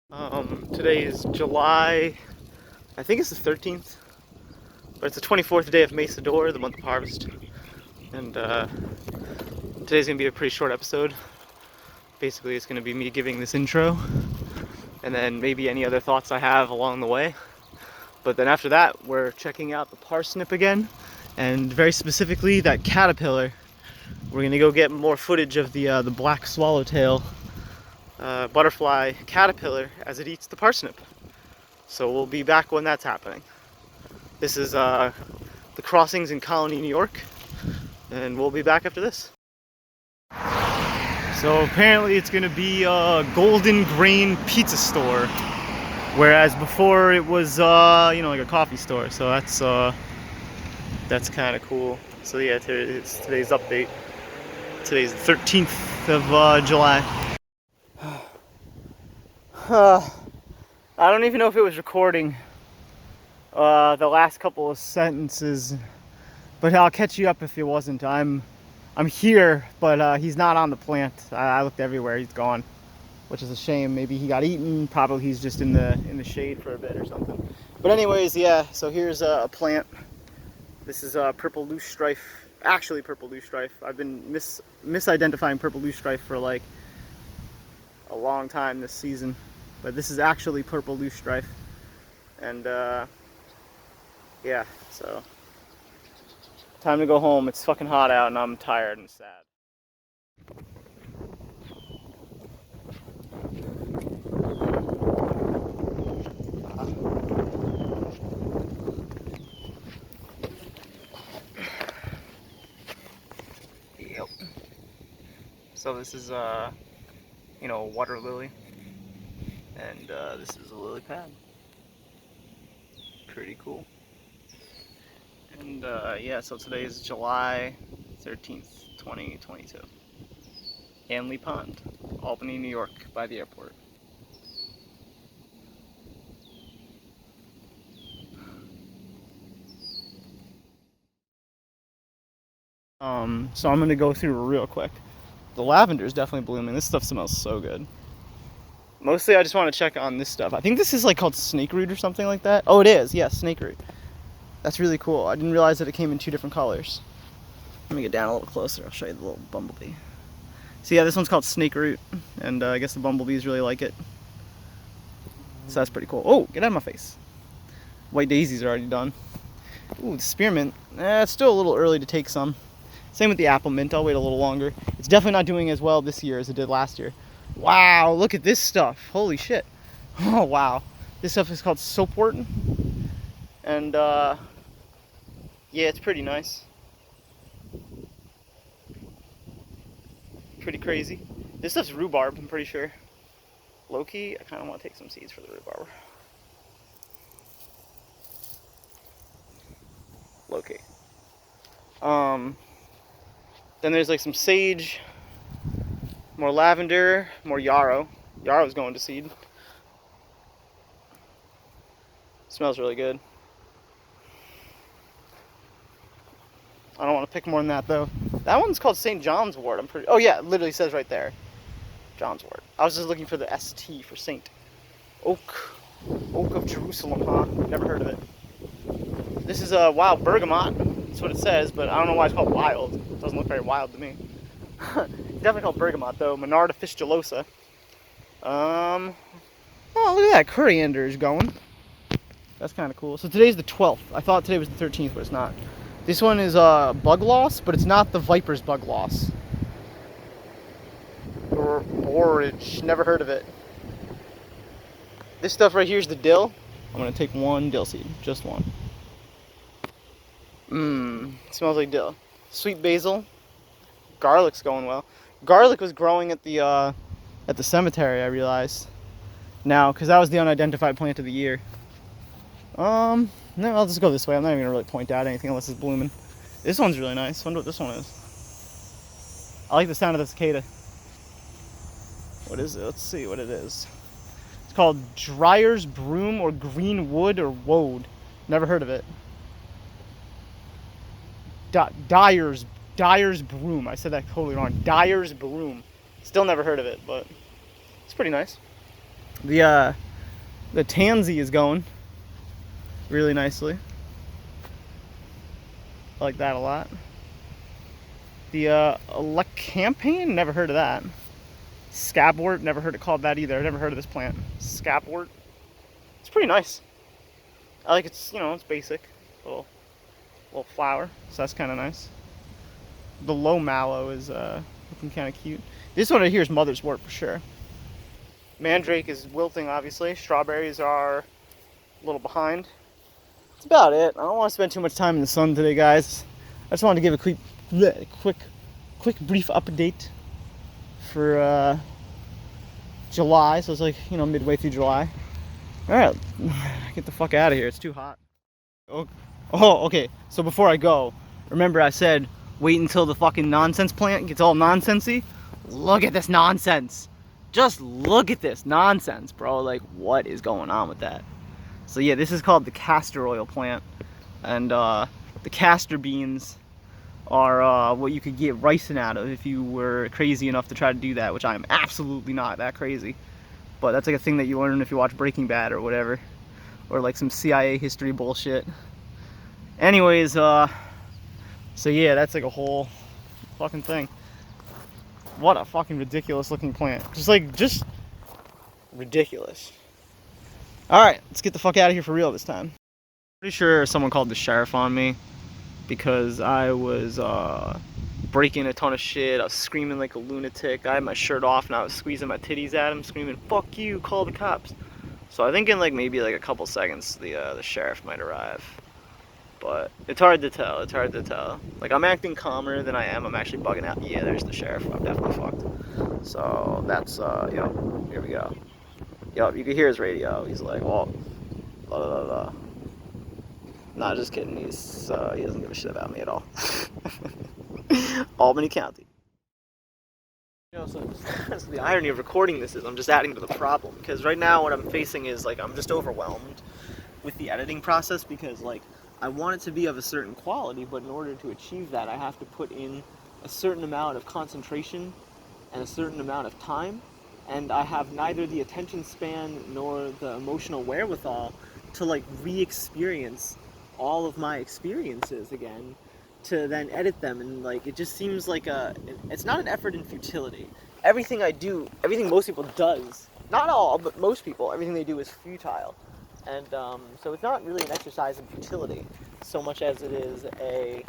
Today is July, I think it's the 13th, but it's the 24th day of Mesa Dor, the month of harvest. And today's gonna be a pretty short episode. Basically, it's gonna be me giving this intro, and then maybe any other thoughts I have along the way. But then after that, we're checking out the parsnip again, and very specifically that caterpillar. We're gonna go get more footage of the black swallowtail butterfly caterpillar as it eats the parsnip. So we'll be back when that's happening. This is the crossings in Colony, New York, and we'll be back after this. So apparently it's gonna be a Golden Grain pizza store, whereas before it was like a coffee store. So that's kind of cool. So yeah, it's today's update. Today's the 13th of July. I don't even know if it was recording the last couple of sentences, but I'll catch you up if it wasn't. I'm here, but he's not on the plant. I looked everywhere. He's gone, which is a shame. Maybe he got eaten. Probably he's just in the shade for a bit or something. But anyways, yeah. So here's a plant. This is purple loosestrife. Actually, purple loosestrife. I've been misidentifying purple loosestrife for like a long time this season, but this is actually purple loosestrife. And yeah, so time to go home. It's fucking hot out and I'm tired and sad. Yep. So this is a water lily, and this is a lily pad. Pretty cool. And yeah, so today is July 13th, 2022. Hanley Pond, Albany, New York, by the airport. So I'm gonna go through real quick. The lavender is definitely blooming. This stuff smells so good. Mostly I just want to check on this stuff. I think this is like called snake root or something like that. Oh, it is. Yeah, snake root. That's really cool. I didn't realize that it came in 2 different colors. Let me get down a little closer. I'll show you the little bumblebee. So yeah, this one's called snake root, and I guess the bumblebees really like it. So that's pretty cool. Oh, get out of my face. White daisies are already done. Ooh, the spearmint. It's still a little early to take some. Same with the apple mint. I'll wait a little longer. It's definitely not doing as well this year as it did last year. Wow, look at this stuff. Holy shit. Oh, wow. This stuff is called soapwort. And yeah, it's pretty nice. Pretty crazy. This stuff's rhubarb, I'm pretty sure. Low-key, I kind of want to take some seeds for the rhubarb. Low-key. Then there's like some sage, more lavender, more yarrow. Yarrow's going to seed. Smells really good. I don't want to pick more than that though. That one's called St. John's wort. Oh yeah, it literally says right there. John's wort. I was just looking for the ST for Saint. Oak of Jerusalem, huh? Never heard of it. This is a wild bergamot. That's what it says, but I don't know why it's called wild. It doesn't look very wild to me. It's definitely called bergamot though. Monarda fistulosa. Oh, look at that. Coriander is going. That's kind of cool. So today's the 12th. I thought today was the 13th, but it's not. This one is bug loss, but it's not the viper's bug loss. Borage. Never heard of it. This stuff right here is the dill. I'm going to take one dill seed. Just one. Smells like dill. Sweet basil. Garlic's going well. Garlic was growing at the cemetery, I realized now, because that was the unidentified plant of the year. No, I'll just go this way. I'm not even gonna really point out anything unless it's blooming. This one's really nice. I wonder what this one is. I like the sound of the cicada. What is it? Let's see what it is. It's called Dryer's Broom or Green Wood or Woad. Never heard of it. Dyer's Broom. I said that totally wrong. Dyer's Broom. Still never heard of it, but it's pretty nice. The tansy is going really nicely. I like that a lot. The Alecampane, never heard of that. Scabwort, never heard it called that either. Never heard of this plant. Scabwort. It's pretty nice. I like it's, you know, it's basic. Little flower, so that's kind of nice. The low mallow is looking kind of cute. This one right here is mother's wort for sure. Mandrake is wilting, obviously. Strawberries are a little behind. That's about it. I don't want to spend too much time in the sun today, guys. I just wanted to give a quick brief update for July. So it's like, you know, midway through July. All right, get the fuck out of here. It's too hot. Oh, okay. So before I go, remember I said wait until the fucking nonsense plant gets all nonsensy? Look at this nonsense. Just look at this nonsense, bro. Like, what is going on with that? So yeah, this is called the castor oil plant. And the castor beans are what you could get ricin out of if you were crazy enough to try to do that, which I am absolutely not that crazy. But that's like a thing that you learn if you watch Breaking Bad or whatever. Or like some CIA history bullshit. Anyways, so yeah, that's like a whole fucking thing. What a fucking ridiculous looking plant. Just ridiculous. Alright, let's get the fuck out of here for real this time. Pretty sure someone called the sheriff on me because I was breaking a ton of shit. I was screaming like a lunatic. I had my shirt off and I was squeezing my titties at him, screaming, "Fuck you, call the cops." So I think in like maybe like a couple seconds the sheriff might arrive. But it's hard to tell, Like, I'm acting calmer than I am. I'm actually bugging out. Yeah, there's the sheriff. I'm definitely fucked. So that's, here we go. Yup, you can hear his radio. He's like, well, blah, blah, blah. Nah, just kidding. He doesn't give a shit about me at all. Albany County. You know, so the irony of recording this is I'm just adding to the problem. Because right now what I'm facing is, like, I'm just overwhelmed with the editing process because, like, I want it to be of a certain quality, but in order to achieve that, I have to put in a certain amount of concentration and a certain amount of time, and I have neither the attention span nor the emotional wherewithal to, like, re-experience all of my experiences again, to then edit them, and, like, it just seems like it's not an effort in futility. Everything I do, everything most people does, not all, but most people, everything they do is futile. And so it's not really an exercise in futility so much as it is a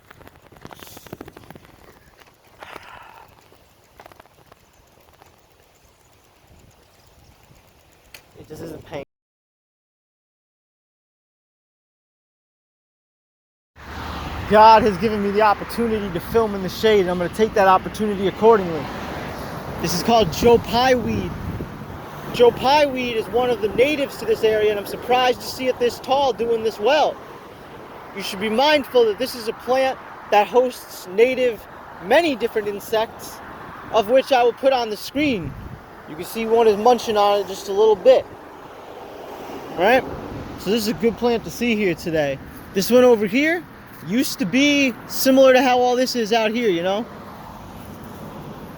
it just isn't paying. God has given me the opportunity to film in the shade, and I'm going to take that opportunity accordingly. This is called Joe Pye weed. Joe Pye weed is one of the natives to this area, and I'm surprised to see it this tall doing this well. You should be mindful that this is a plant that hosts many different insects, of which I will put on the screen. You can see one is munching on it just a little bit. Alright? So this is a good plant to see here today. This one over here used to be similar to how all this is out here, you know?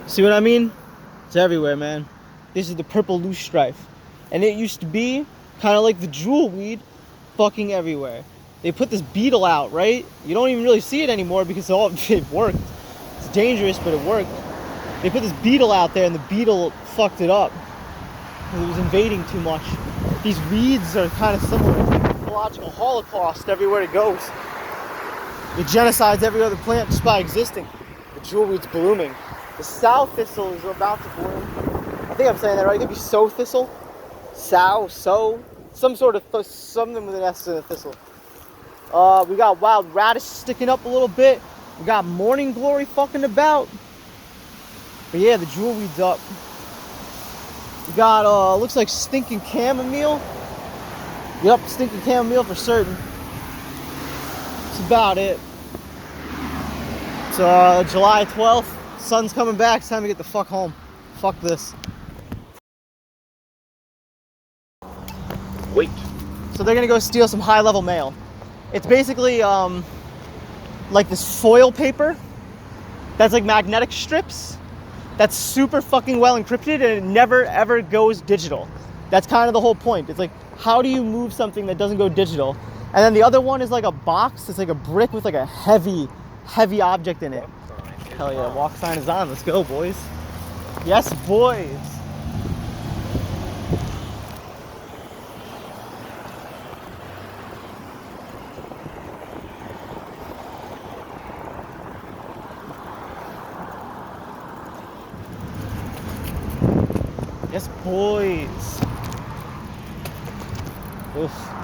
See what I mean? It's everywhere, man. This is the purple loosestrife. And it used to be kind of like the jewel weed, fucking everywhere. They put this beetle out, right? You don't even really see it anymore because it worked. It's dangerous, but it worked. They put this beetle out there and the beetle fucked it up. It was invading too much. These weeds are kind of similar. It's like an ecological holocaust everywhere it goes. It genocides every other plant just by existing. The jewelweed's blooming. The sow thistle is about to bloom. I think I'm saying that right. It could be sow thistle, sow, some sort of something with an S in a thistle. We got wild radish sticking up a little bit. We got morning glory fucking about. But yeah, the jewelweed's up. We got looks like stinking chamomile. Yep, stinking chamomile for certain. That's about it. It's July 12th. Sun's coming back. It's time to get the fuck home. Fuck this. Wait. So they're gonna go steal some high-level mail. It's basically like this foil paper that's like magnetic strips that's super fucking well encrypted, and it never ever goes digital. That's kind of the whole point. It's like, how do you move something that doesn't go digital? And then the other one is like a box. It's like a brick with like a heavy object in it. Hell yeah, walk sign is on. Let's go, boys. Yes, boys. Yes, boys. Oof.